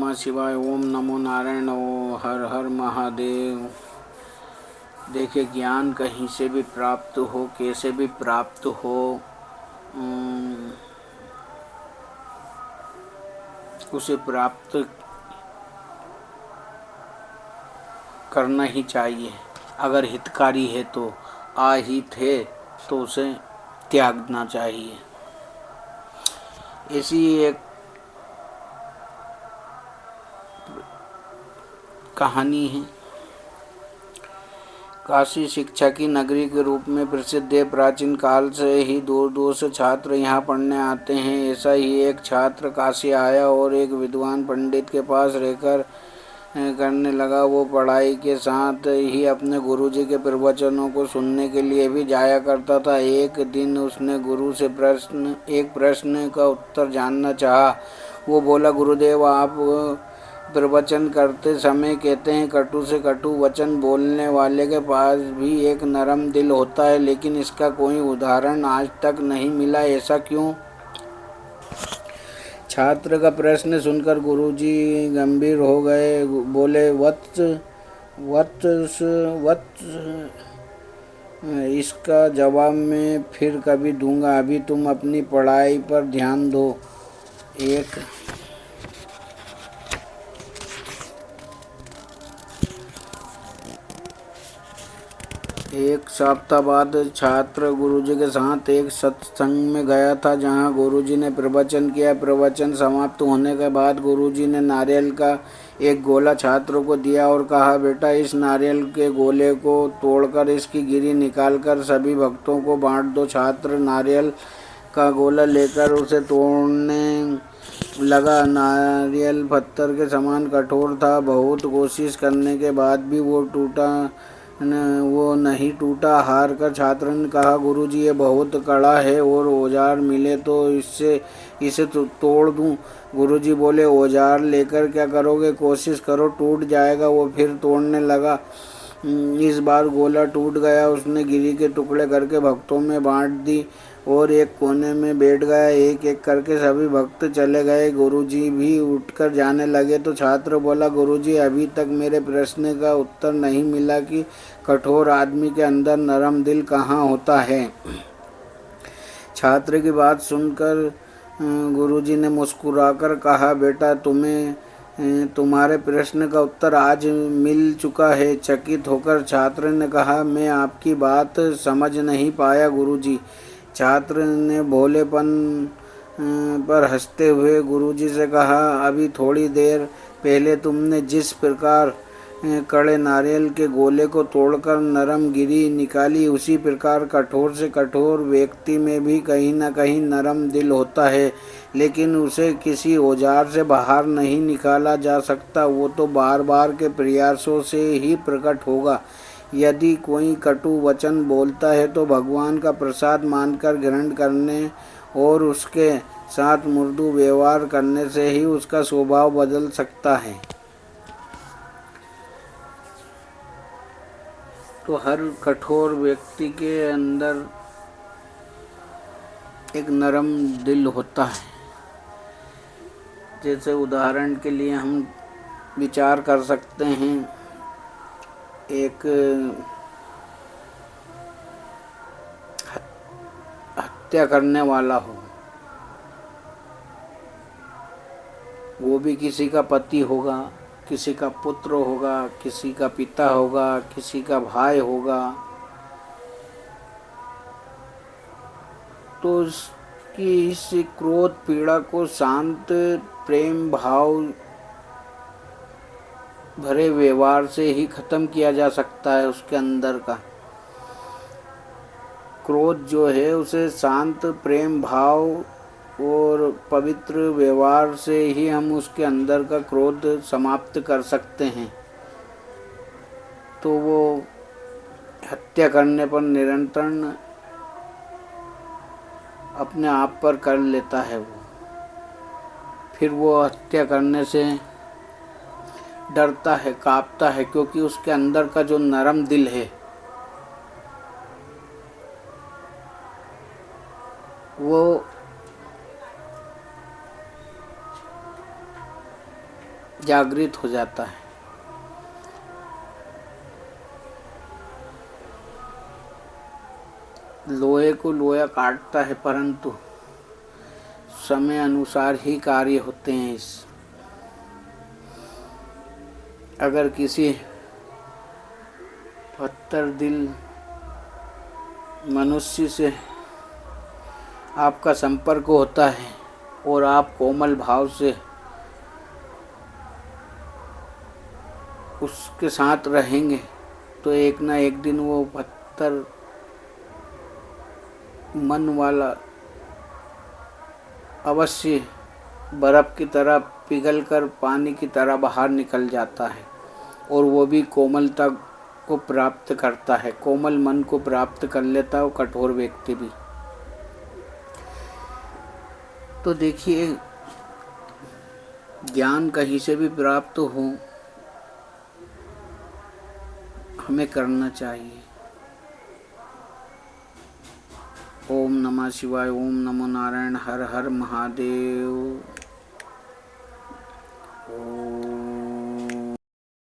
नमः शिवाय, ओम नमो नारायण, ओ हर हर महादेव। देखिए, ज्ञान कहीं से भी प्राप्त हो, कैसे भी प्राप्त हो, उसे प्राप्त करना ही चाहिए। अगर हितकारी है तो, अहित है तो उसे त्यागना चाहिए। ऐसी एक कहानी है। काशी शिक्षा की नगरी के रूप में प्रसिद्ध है। प्राचीन काल से ही दूर दूर से छात्र यहाँ पढ़ने आते हैं। ऐसा ही एक छात्र काशी आया और एक विद्वान पंडित के पास रहकर करने लगा। वो पढ़ाई के साथ ही अपने गुरुजी के प्रवचनों को सुनने के लिए भी जाया करता था। एक दिन उसने गुरु से एक प्रश्न का उत्तर जानना चाहा। वो बोला, गुरुदेव, आप प्रवचन करते समय कहते हैं कटु से कटु वचन बोलने वाले के पास भी एक नरम दिल होता है, लेकिन इसका कोई उदाहरण आज तक नहीं मिला, ऐसा क्यों? छात्र का प्रश्न सुनकर गुरुजी गंभीर हो गए। बोले, वत्स वत्स वत्स इसका जवाब मैं फिर कभी दूंगा, अभी तुम अपनी पढ़ाई पर ध्यान दो। एक सप्ताह बाद छात्र गुरुजी के साथ एक सत्संग में गया था, जहां गुरुजी ने प्रवचन किया। प्रवचन समाप्त होने के बाद गुरुजी ने नारियल का एक गोला छात्रों को दिया और कहा, बेटा, इस नारियल के गोले को तोड़कर इसकी गिरी निकालकर सभी भक्तों को बांट दो। छात्र नारियल का गोला लेकर उसे तोड़ने लगा। नारियल पत्थर के समान कठोर था। बहुत कोशिश करने के बाद भी वो नहीं टूटा। हार कर छात्र ने कहा, गुरुजी, ये बहुत कड़ा है और औजार मिले तो इसे तोड़ दूं। गुरुजी बोले, औजार लेकर क्या करोगे? कोशिश करो, टूट जाएगा। वो फिर तोड़ने लगा। इस बार गोला टूट गया। उसने गिरी के टुकड़े करके भक्तों में बांट दी और एक कोने में बैठ गया। एक एक करके सभी भक्त चले गए। गुरुजी भी उठकर जाने लगे तो छात्र बोला, गुरुजी, अभी तक मेरे प्रश्न का उत्तर नहीं मिला कि कठोर आदमी के अंदर नरम दिल कहाँ होता है। छात्र की बात सुनकर गुरुजी ने मुस्कुराकर कहा, बेटा, तुम्हारे प्रश्न का उत्तर आज मिल चुका है। चकित होकर छात्र ने कहा, मैं आपकी बात समझ नहीं पाया गुरुजी। छात्र ने भोलेपन पर हंसते हुए गुरुजी से कहा, अभी थोड़ी देर पहले तुमने जिस प्रकार कड़े नारियल के गोले को तोड़कर नरम गिरी निकाली, उसी प्रकार कठोर से कठोर व्यक्ति में भी कहीं न कहीं नरम दिल होता है, लेकिन उसे किसी औजार से बाहर नहीं निकाला जा सकता। वो तो बार बार के प्रयासों से ही प्रकट होगा। यदि कोई कटु वचन बोलता है तो भगवान का प्रसाद मानकर ग्रहण करने और उसके साथ मृदु व्यवहार करने से ही उसका स्वभाव बदल सकता है। तो हर कठोर व्यक्ति के अंदर एक नरम दिल होता है। जैसे उदाहरण के लिए हम विचार कर सकते हैं, एक हत्या करने वाला हो, वो भी किसी का पति होगा, किसी का पुत्र होगा, किसी का पिता होगा, किसी का भाई होगा, तो उसकी इस क्रोध पीड़ा को शांत प्रेम भाव भरे व्यवहार से ही खत्म किया जा सकता है। उसके अंदर का क्रोध जो है उसे शांत प्रेम भाव और पवित्र व्यवहार से ही हम उसके अंदर का क्रोध समाप्त कर सकते हैं। तो वो हत्या करने पर नियंत्रण अपने आप पर कर लेता है। फिर वो हत्या करने से डरता है, कांपता है, क्योंकि उसके अंदर का जो नरम दिल है वो जागृत हो जाता है। लोहे को लोहा काटता है, परंतु समय अनुसार ही कार्य होते हैं। अगर किसी पत्थर दिल मनुष्य से आपका संपर्क होता है और आप कोमल भाव से उसके साथ रहेंगे, तो एक ना एक दिन वो पत्थर मन वाला अवश्य बर्फ की तरह पिघल कर पानी की तरह बाहर निकल जाता है, और वो भी कोमलता को प्राप्त करता है, कोमल मन को प्राप्त कर लेता है वो कठोर व्यक्ति भी। तो देखिए, ज्ञान कहीं से भी प्राप्त हो, हमें करना चाहिए। ओम नमः शिवाय, ओम नमो नारायण, हर हर महादेव।